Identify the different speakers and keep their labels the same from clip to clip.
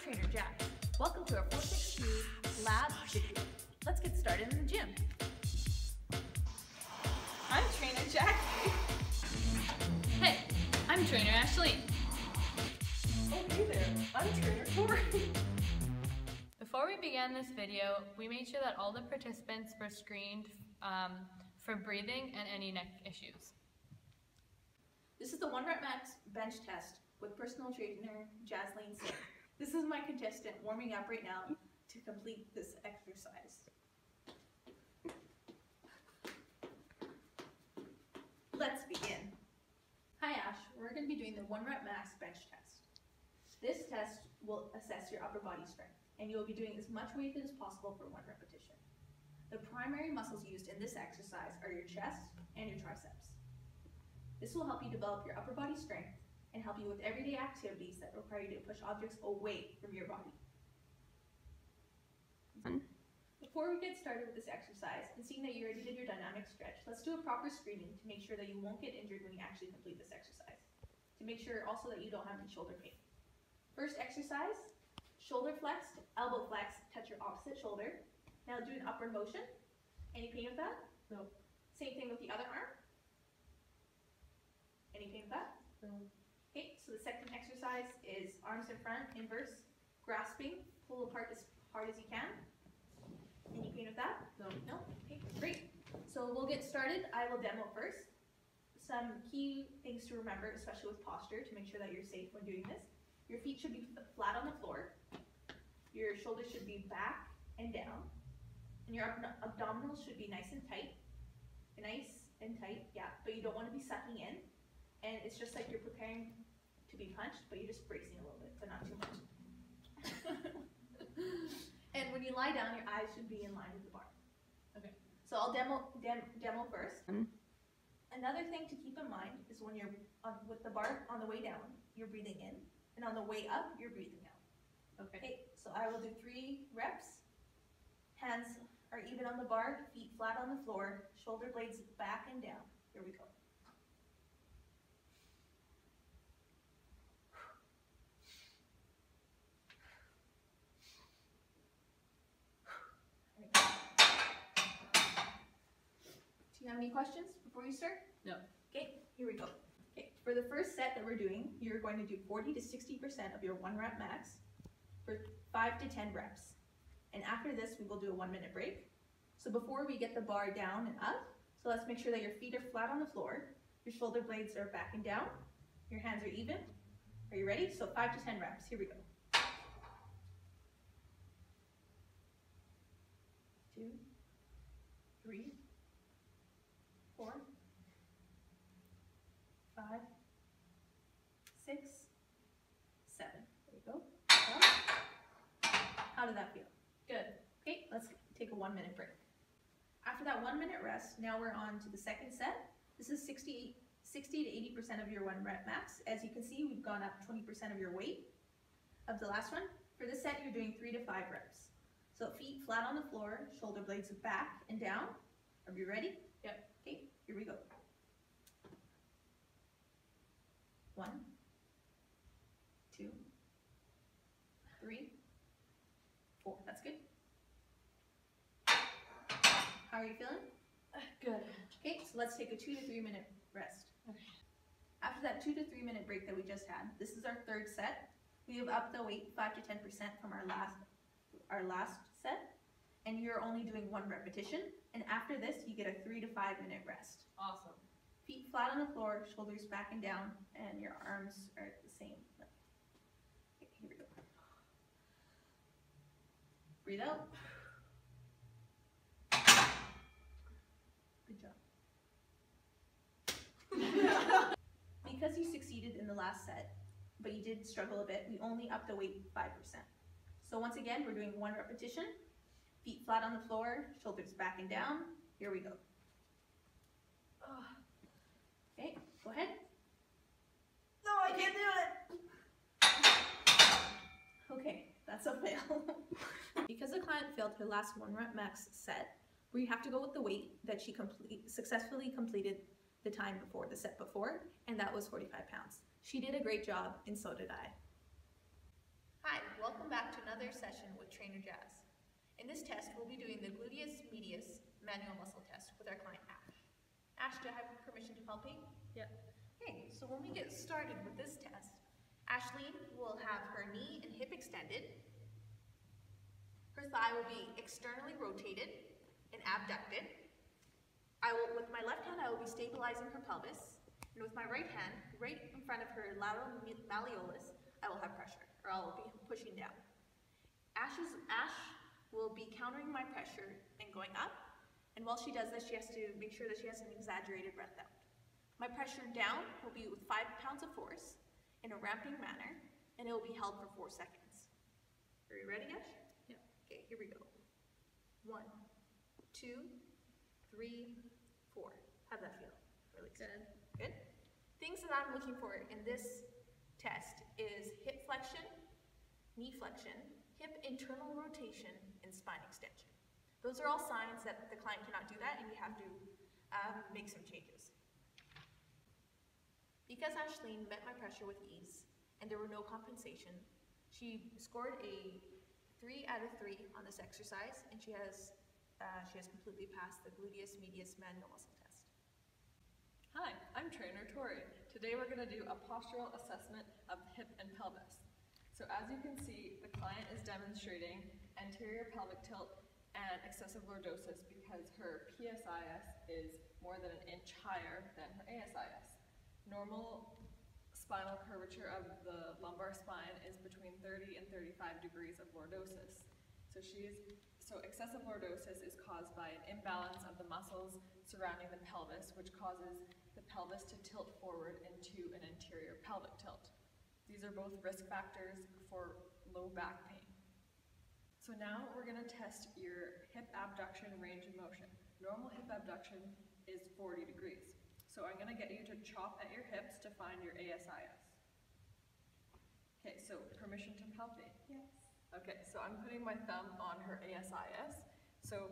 Speaker 1: Trainer Jack. Welcome to our 462Lab video. Let's get started in the gym.
Speaker 2: I'm Trainer Jack.
Speaker 1: Hey, I'm Trainer Ashley.
Speaker 2: Oh, hey there. I'm Trainer Tori.
Speaker 1: Before we began this video, we made sure that all the participants were screened for breathing and any neck issues.
Speaker 2: This is the 1 rep max bench test with personal trainer Jasleen Singh. This is my contestant warming up right now to complete this exercise. Let's begin. Hi Ash, we're going to be doing the 1 rep max bench test. This test will assess your upper body strength, and you will be doing as much weight as possible for 1 repetition. The primary muscles used in this exercise are your chest and your triceps. This will help you develop your upper body strength and help you with everyday activities that require you to push objects away from your body. Before we get started with this exercise, and seeing that you already did your dynamic stretch, let's do a proper screening to make sure that you won't get injured when you actually complete this exercise. To make sure also that you don't have any shoulder pain. First exercise, shoulder flexed, elbow flexed, touch your opposite shoulder. Now do an upward motion. Any pain with that? No. Same thing with the other arm. Any pain with that? No. Okay, so the second exercise is arms in front, inverse, grasping, pull apart as hard as you can. Any pain with that? No. No? Okay, great. So we'll get started. I will demo first. Some key things to remember, especially with posture, to make sure that you're safe when doing this. Your feet should be flat on the floor. Your shoulders should be back and down. And your abdominals should be nice and tight. Nice and tight, yeah, but you don't want to be sucking in. And it's just like you're preparing to be punched, but you're just bracing a little bit, but not too much. And when you lie down, your eyes should be in line with the bar. Okay. So I'll demo first. Another thing to keep in mind is when you're with the bar on the way down, you're breathing in, and on the way up, you're breathing out. Okay. So I will do 3 reps. Hands are even on the bar, feet flat on the floor, shoulder blades back and down. Here we go. Do you have any questions before you start?
Speaker 1: No.
Speaker 2: Okay, here we go. Okay, for the first set that we're doing, you're going to do 40 to 60% of your 1 rep max for 5 to 10 reps. And after this, we will do a 1-minute break. So before we get the bar down and up, so let's make sure that your feet are flat on the floor, your shoulder blades are back and down, your hands are even. Are you ready? So 5 to 10 reps. Here we go. 2, 3, 4, 5, 6, 7. There you go. How did that feel? Good. Okay, let's take a 1-minute break. After that 1-minute rest, now we're on to the second set. This is 60 to 80% of your 1 rep max. As you can see, we've gone up 20% of your weight of the last one. For this set, you're doing 3 to 5 reps. So feet flat on the floor, shoulder blades back and down. Are you ready? Yep. Okay, here we go. 1, 2, 3, 4. That's good. How are you feeling?
Speaker 1: Good.
Speaker 2: Okay, so let's take a 2 to 3 minute rest. Okay. After that 2 to 3 minute break that we just had, this is our third set. We have upped the weight 5 to 10% from our last set, and you're only doing 1 repetition. And after this, you get a 3 to 5 minute rest.
Speaker 1: Awesome.
Speaker 2: Feet flat on the floor, shoulders back and down, and your arms are at the same level. Okay, here we go. Breathe out. Good job. Because you succeeded in the last set, but you did struggle a bit, we only upped the weight 5%. So once again, we're doing 1 repetition. Feet flat on the floor, shoulders back and down. Here we go. Okay, go ahead. No, I can't do it. Okay, that's a fail. Because the client failed her last 1 rep max set, we have to go with the weight that she successfully completed the time before, the set before, and that was 45 pounds. She did a great job, and so did I. Hi, welcome back to another session with Trainer Jazz. In this test, we'll be doing the gluteus medius manual muscle test with our client Ash. Ash, do I have permission to palpate?
Speaker 1: Yep.
Speaker 2: Okay, so when we get started with this test, Ashley will have her knee and hip extended. Her thigh will be externally rotated and abducted. With my left hand, I will be stabilizing her pelvis. And with my right hand, right in front of her lateral malleolus, I will have pressure, or I'll be pushing down. Ash will be countering my pressure and going up. And while she does this, she has to make sure that she has an exaggerated breath out. My pressure down will be with 5 pounds of force in a ramping manner, and it will be held for 4 seconds. Are you ready, Ash?
Speaker 1: Yep.
Speaker 2: Okay, here we go. 1, 2, 3, 4. How'd that feel? Release.
Speaker 1: Good.
Speaker 2: Good? Things that I'm looking for in this test is hip flexion, knee flexion, hip internal rotation, and spine extension. Those are all signs that the client cannot do that, and you have to make some changes. Because Ashleen met my pressure with ease, and there were no compensation, she scored a 3 out of 3 on this exercise, and she has completely passed the gluteus medius manual muscle test.
Speaker 3: Hi, I'm Trainer Tori. Today we're going to do a postural assessment of hip and pelvis. So as you can see, the client is demonstrating anterior pelvic tilt and excessive lordosis because her PSIS is more than an inch higher than her ASIS. Normal spinal curvature of the lumbar spine is between 30 and 35 degrees of lordosis. So excessive lordosis is caused by an imbalance of the muscles surrounding the pelvis, which causes the pelvis to tilt forward into an anterior pelvic tilt. These are both risk factors for low back pain. So now we're going to test your hip abduction range of motion. Normal hip abduction is 40 degrees. So I'm going to get you to chop at your hips to find your ASIS. Okay, so permission to palpate?
Speaker 2: Yes.
Speaker 3: Okay, so I'm putting my thumb on her ASIS. So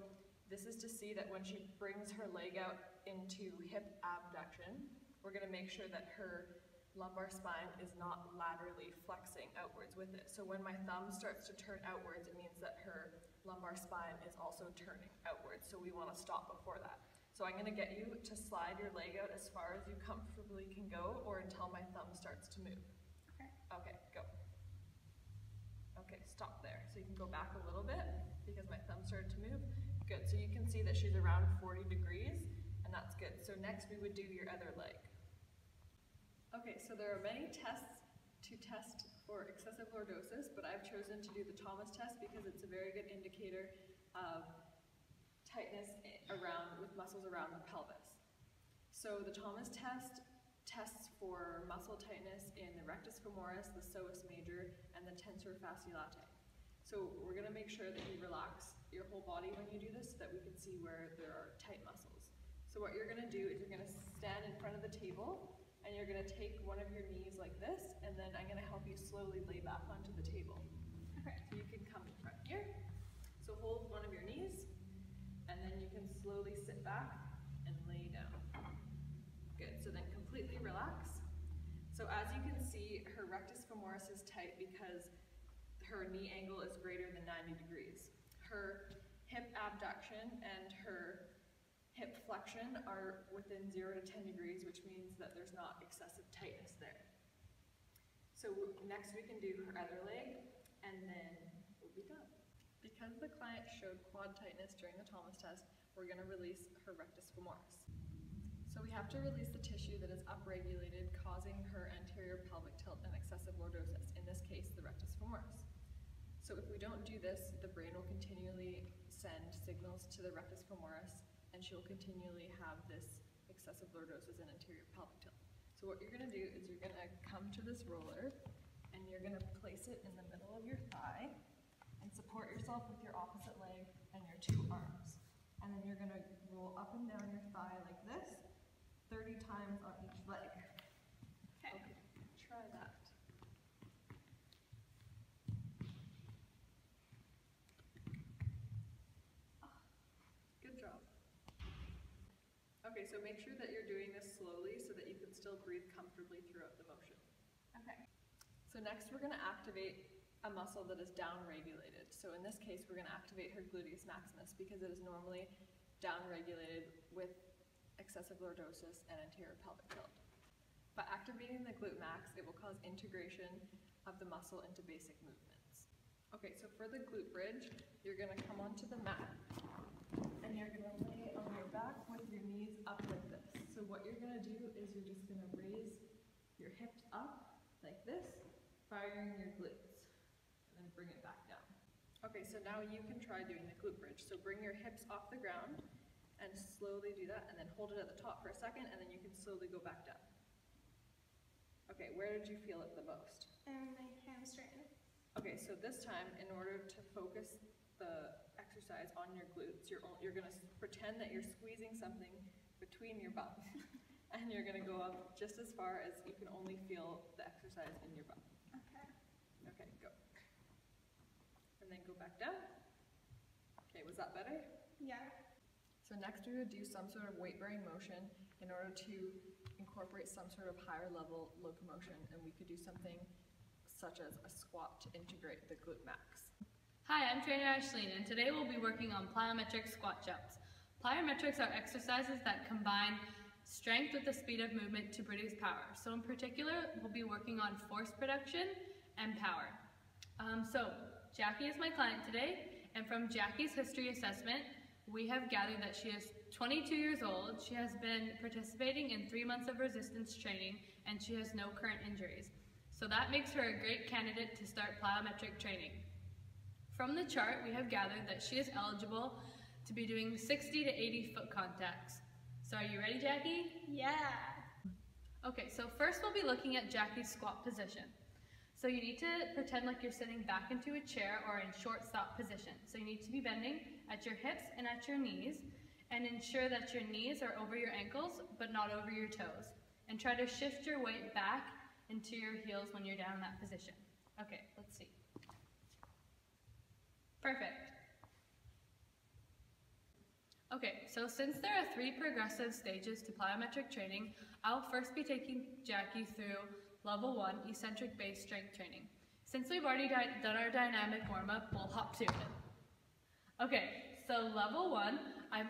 Speaker 3: this is to see that when she brings her leg out into hip abduction, we're going to make sure that her lumbar spine is not laterally flexing outwards with it. So when my thumb starts to turn outwards, it means that her lumbar spine is also turning outwards. So we want to stop before that. So I'm going to get you to slide your leg out as far as you comfortably can go, or until my thumb starts to move.
Speaker 2: Okay.
Speaker 3: Okay, go. Okay, stop there. So you can go back a little bit because my thumb started to move. Good, so you can see that she's around 40 degrees, and that's good. So next we would do your other leg. Okay, so there are many tests to test for excessive lordosis, but I've chosen to do the Thomas test because it's a very good indicator of tightness with muscles around the pelvis. So the Thomas test tests for muscle tightness in the rectus femoris, the psoas major, and the tensor fasciolate. So we're going to make sure that you relax your whole body when you do this so that we can see where there are tight muscles. So what you're going to do is you're going to stand in front of the table, and you're going to take one of your knees like this, and then I'm going to help you slowly lay back onto the table. Okay, so you can come in front here. So hold one of your knees, and then you can slowly sit back and lay down. Good, so then completely relax. So as you can see, her rectus femoris is tight because her knee angle is greater than 90 degrees. Her hip abduction and her hip flexion are within 0 to 10 degrees, which means that there's not excessive tightness there. So next we can do her other leg, and then we'll be done. Because the client showed quad tightness during the Thomas test, we're going to release her rectus femoris. So we have to release the tissue that is upregulated, causing her anterior pelvic tilt and excessive lordosis, in this case the rectus femoris. So if we don't do this, the brain will continually send signals to the rectus femoris, and she'll continually have this excessive lordosis and anterior pelvic tilt. So what you're going to do is you're going to come to this roller, and you're going to place it in the middle of your thigh, and support yourself with your opposite leg and your 2 arms. And then you're going to roll up and down your thigh like this, 30 times on each leg. Okay, try that. Good job. Okay, so make sure that you're doing this slowly so that you can still breathe comfortably throughout the motion.
Speaker 2: Okay.
Speaker 3: So next we're going to activate a muscle that is down-regulated. So in this case, we're going to activate her gluteus maximus because it is normally down-regulated with excessive lordosis and anterior pelvic tilt. By activating the glute max, it will cause integration of the muscle into basic movements. Okay, so for the glute bridge, you're going to come onto the mat and you're going to lay on your back with your knees up like this. So what you're going to do is you're just going to raise your hips up like this, firing your glutes, and then bring it back down. Okay, so now you can try doing the glute bridge. So bring your hips off the ground and slowly do that, and then hold it at the top for a second, and then you can slowly go back down. Okay, where did you feel it the most?
Speaker 2: My hamstring.
Speaker 3: Okay, so this time, in order to focus the exercise on your glutes, you're going to pretend that you're squeezing something between your bum. And you're going to go up just as far as you can only feel the exercise in your bum.
Speaker 2: Okay.
Speaker 3: Okay, go. And then go back down. Okay, was that better?
Speaker 2: Yeah.
Speaker 3: So next we would do some sort of weight-bearing motion in order to incorporate some sort of higher level locomotion, and we could do something such as a squat to integrate the glute max.
Speaker 1: Hi, I'm trainer Ashleen, and today we'll be working on plyometric squat jumps. Plyometrics are exercises that combine strength with the speed of movement to produce power. So in particular, we'll be working on force production and power. So Jackie is my client today, and from Jackie's history assessment, we have gathered that she is 22 years old, she has been participating in 3 months of resistance training, and she has no current injuries. So that makes her a great candidate to start plyometric training. From the chart, we have gathered that she is eligible to be doing 60 to 80 foot contacts. So are you ready, Jackie?
Speaker 2: Yeah.
Speaker 1: Okay, so first we'll be looking at Jackie's squat position. So you need to pretend like you're sitting back into a chair or in short stop position. So you need to be bending at your hips and at your knees, and ensure that your knees are over your ankles but not over your toes. And try to shift your weight back into your heels when you're down in that position. Okay, let's see. Perfect. Okay, so since there are 3 progressive stages to plyometric training, I'll first be taking Jackie through level 1, eccentric base strength training. Since we've already done our dynamic warm-up, we'll hop to it. Okay, so level 1, I'm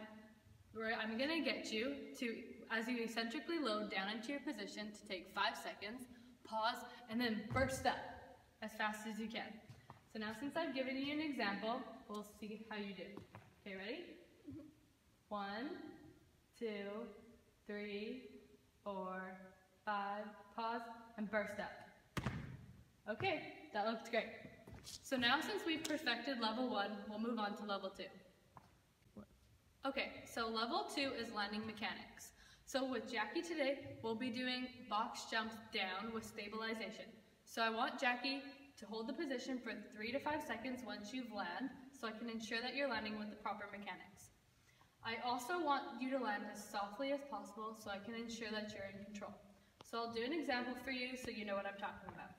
Speaker 1: gonna get you to, as you eccentrically load down into your position, to take 5 seconds, pause, and then burst up as fast as you can. So now since I've given you an example, we'll see how you do. Okay, ready? 1, 2, 3, 4, 5, pause, and burst up. Okay, that looked great. So now since we've perfected level 1, we'll move on to level 2. Okay, so level 2 is landing mechanics. So with Jackie today, we'll be doing box jumps down with stabilization. So I want Jackie to hold the position for 3 to 5 seconds once you've landed, so I can ensure that you're landing with the proper mechanics. I also want you to land as softly as possible so I can ensure that you're in control. So I'll do an example for you so you know what I'm talking about.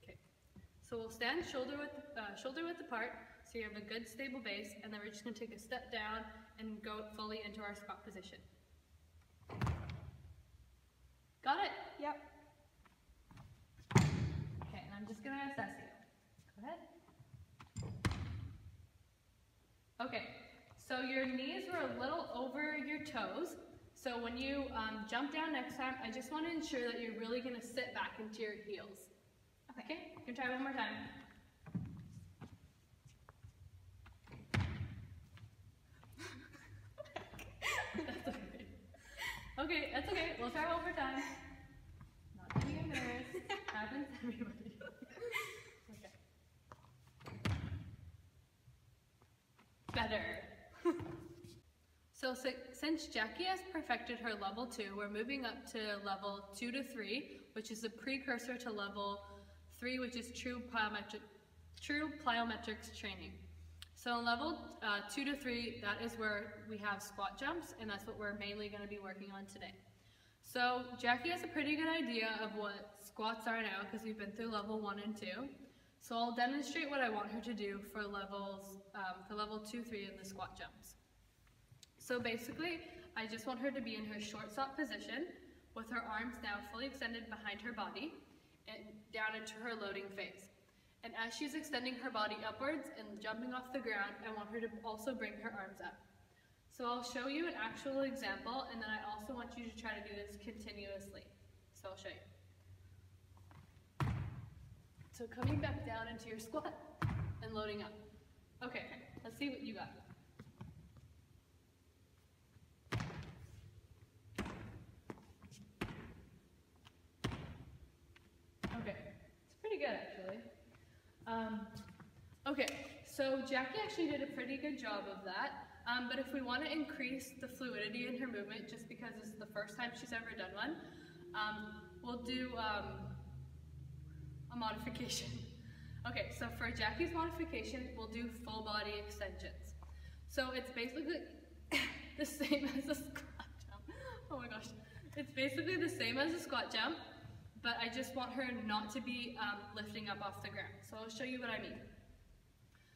Speaker 1: Okay, so we'll stand shoulder width apart so you have a good stable base, and then we're just going to take a step down and go fully into our squat position. Got it?
Speaker 2: Yep.
Speaker 1: Okay, and I'm just going to assess you. Go ahead. Okay, so your knees were a little over your toes. So when you jump down next time, I just want to ensure that you're really going to sit back into your heels. Okay, you can try one more time. That's okay. Okay, that's okay. We'll try one more time. Not getting embarrassed. Happens to everybody. Okay. Better. So since Jackie has perfected her level 2, we're moving up to level 2 to 3, which is a precursor to level 3, which is true plyometrics training. So in level 2 to 3, that is where we have squat jumps, and that's what we're mainly going to be working on today. So Jackie has a pretty good idea of what squats are now because we've been through level 1 and 2. So I'll demonstrate what I want her to do for level 2, 3 in the squat jumps. So basically, I just want her to be in her short stop position with her arms now fully extended behind her body and down into her loading phase. And as she's extending her body upwards and jumping off the ground, I want her to also bring her arms up. So I'll show you an actual example, and then I also want you to try to do this continuously. So I'll show you. So coming back down into your squat and loading up. Okay, let's see what you got. Okay, it's pretty good actually. Okay, so Jackie actually did a pretty good job of that. But if we want to increase the fluidity in her movement, just because this is the first time she's ever done one, we'll do a modification. Okay, so for Jackie's modification, we'll do full body extensions. So it's basically the same as a squat jump. Oh my gosh. It's basically the same as a squat jump, but I just want her not to be lifting up off the ground. So I'll show you what I mean.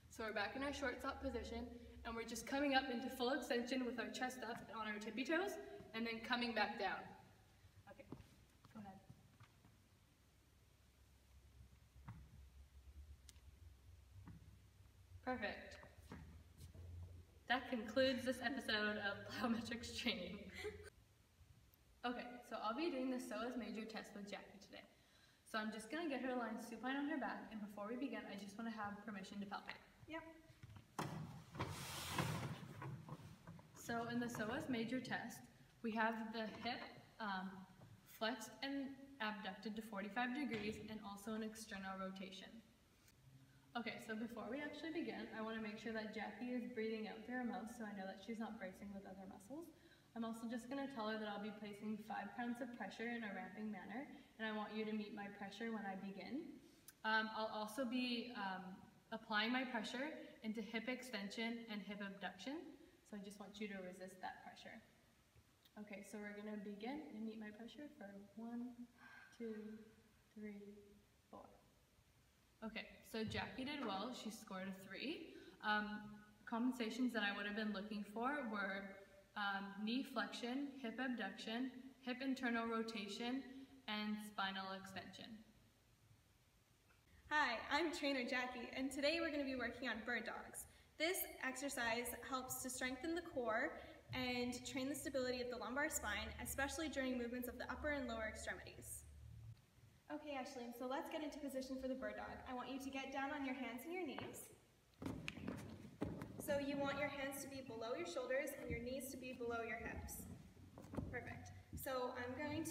Speaker 1: So we're back in our short stop position, and we're just coming up into full extension with our chest up on our tippy toes, and then coming back down. Okay, go ahead. Perfect. That concludes this episode of plyometrics training. Okay, so I'll be doing the psoas major test with Jackie today. So I'm just gonna get her to lie supine on her back, and before we begin, I just wanna have permission to palpate.
Speaker 2: Yep.
Speaker 1: So in the psoas major test, we have the hip flexed and abducted to 45 degrees and also an external rotation. Okay, so before we actually begin, I want to make sure that Jackie is breathing out through her mouth so I know that she's not bracing with other muscles. I'm also just going to tell her that I'll be placing 5 pounds of pressure in a ramping manner, and I want you to meet my pressure when I begin. I'll also be applying my pressure into hip extension and hip abduction, so I just want you to resist that pressure. Okay, so we're going to begin and meet my pressure for 1, 2, 3, 4. Okay, so Jackie did well. She scored a 3. Compensations that I would have been looking for were knee flexion, hip abduction, hip internal rotation, and spinal extension.
Speaker 4: Hi, I'm trainer Jackie, and today we're going to be working on bird dogs. This exercise helps to strengthen the core and train the stability of the lumbar spine, especially during movements of the upper and lower extremities. Okay, Ashley, so let's get into position for the bird dog. I want you to get down on your hands and your knees. So you want your hands to be below your shoulders and your knees to be below your hips. Perfect. So I'm going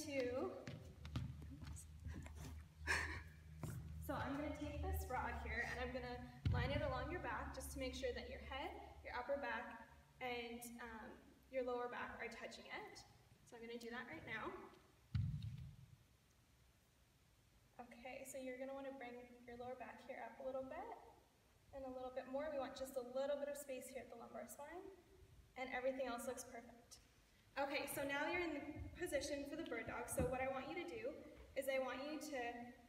Speaker 4: to take this rod here and I'm going to line it along your back just to make sure that your head, your upper back, and your lower back are touching it. So I'm going to do that right now. Okay, so you're going to want to bring your lower back here up a little bit and a little bit more. We want just a little bit of space here at the lumbar spine, and everything else looks perfect. Okay, so now you're in the position for the bird dog. So what I want you to do is I want you to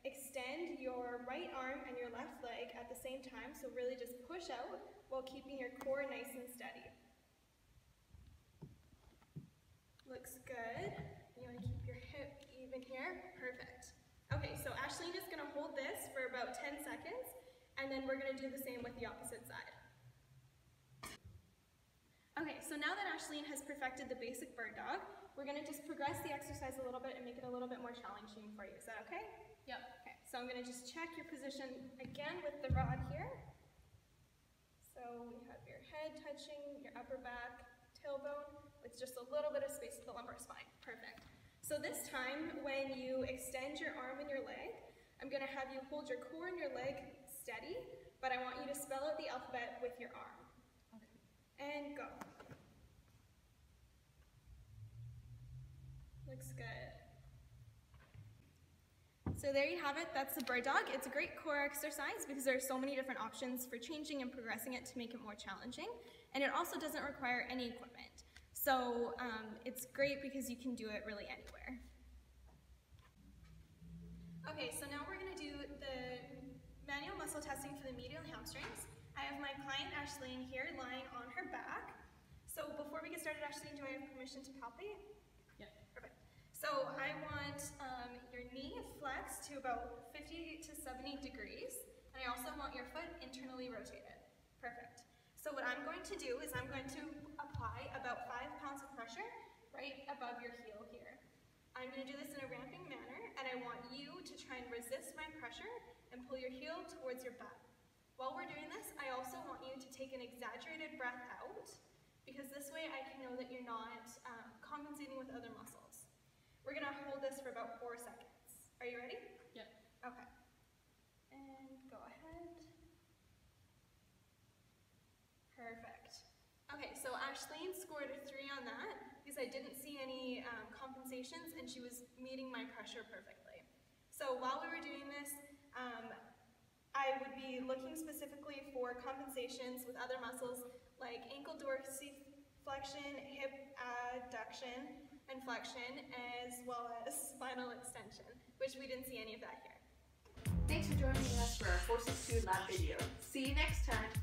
Speaker 4: extend your right arm and your left leg at the same time. So really just push out while keeping your core nice and steady. Looks good. You want to keep your hip even here. Perfect. Okay, so Ashleen is going to hold this for about 10 seconds, and then we're going to do the same with the opposite side. Okay, so now that Ashleen has perfected the basic bird dog, we're going to just progress the exercise a little bit and make it a little bit more challenging for you. Is that okay?
Speaker 1: Yep.
Speaker 4: Okay, so I'm going to just check your position again with the rod here. So we have your head touching, your upper back, tailbone, with just a little bit of space at the lumbar spine. Perfect. So this time, when you extend your arm and your leg, I'm going to have you hold your core and your leg steady, but I want you to spell out the alphabet with your arm.
Speaker 1: Okay.
Speaker 4: And go. Looks good. So there you have it. That's the bird dog. It's a great core exercise because there are so many different options for changing and progressing it to make it more challenging. And it also doesn't require any equipment. So it's great because you can do it really anywhere. Okay, so now we're going to do the manual muscle testing for the medial hamstrings. I have my client Ashleen here lying on her back. So before we get started, Ashleen, do I have permission to palpate?
Speaker 1: Yeah.
Speaker 4: Perfect. So I want your knee flexed to about 50 to 70 degrees, And I also want your foot internally rotated. Perfect. So what I'm going to do is I'm going to apply about 5 pounds of pressure right above your heel here. I'm going to do this in a ramping manner, and I want you to try and resist my pressure and pull your heel towards your butt. While we're doing this, I also want you to take an exaggerated breath out, because this way I can know that you're not compensating with other muscles. We're going to hold this for about 4 seconds. Are you ready?
Speaker 1: Yep.
Speaker 4: Okay. And go ahead. Perfect. Okay, so Ashleen scored a 3 on that because I didn't see any compensations and she was meeting my pressure perfectly. So while we were doing this, I would be looking specifically for compensations with other muscles like ankle dorsiflexion, hip adduction and flexion, as well as spinal extension, which we didn't see any of that here.
Speaker 2: Thanks for joining us for our 462 Lab video. See you next time.